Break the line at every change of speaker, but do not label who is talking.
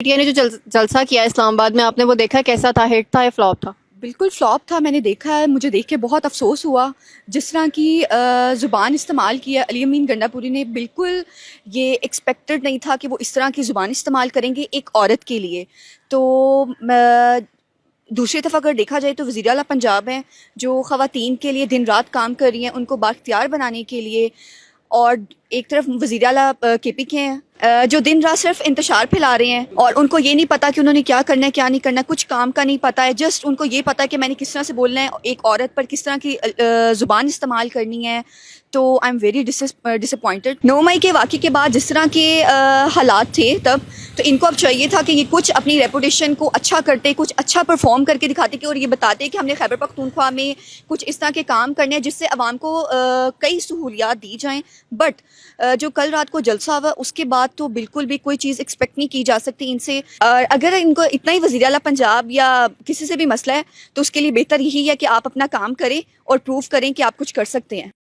PTI نے جو جلسہ کیا اسلام آباد میں، آپ نے وہ دیکھا کیسا تھا؟ ہٹ تھا یا فلاپ تھا؟
بالکل فلاپ تھا. میں نے دیکھا ہے, مجھے دیکھ کے بہت افسوس ہوا. جس طرح کی زبان استعمال کی ہے علی امین گنڈا پوری نے, بالکل یہ ایکسپیکٹڈ نہیں تھا کہ وہ اس طرح کی زبان استعمال کریں گے ایک عورت کے لیے. تو دوسری طرف اگر دیکھا جائے تو وزیر اعلیٰ پنجاب ہیں جو خواتین کے لیے دن رات کام کر رہی ہیں ان کو بااختیار بنانے کے لیے, اور ایک طرف وزیر اعلیٰ KP کے ہیں جو دن رات صرف انتشار پھیلا رہے ہیں, اور ان کو یہ نہیں پتا کہ انہوں نے کیا کرنا ہے کیا نہیں کرنا, کچھ کام کا نہیں پتا ہے. جسٹ ان کو یہ پتا ہے کہ میں نے کس طرح سے بولنا ہے, ایک عورت پر کس طرح کی زبان استعمال کرنی ہے. تو آئی ایم ویری ڈسپوائنٹڈ. 9 مئی کے واقعے کے بعد جس طرح کے حالات تھے تب, تو ان کو اب چاہیے تھا کہ یہ کچھ اپنی ریپوٹیشن کو اچھا کرتے, کچھ اچھا پرفارم کر کے دکھاتے کہ, اور یہ بتاتے کہ ہم نے خیبر پختونخوا میں کچھ اس طرح کے کام کرنے ہیں جس سے عوام کو کئی سہولیات دی جائیں. بٹ جو کل رات کو جلسہ ہوا اس کے بعد تو بالکل بھی کوئی چیز ایکسپیکٹ نہیں کی جا سکتی ان سے. اور اگر ان کو اتنا ہی وزیر اعلیٰ پنجاب یا کسی سے بھی مسئلہ ہے تو اس کے لیے بہتر یہی ہے کہ آپ اپنا کام کریں اور پروف کریں کہ آپ کچھ کر سکتے ہیں.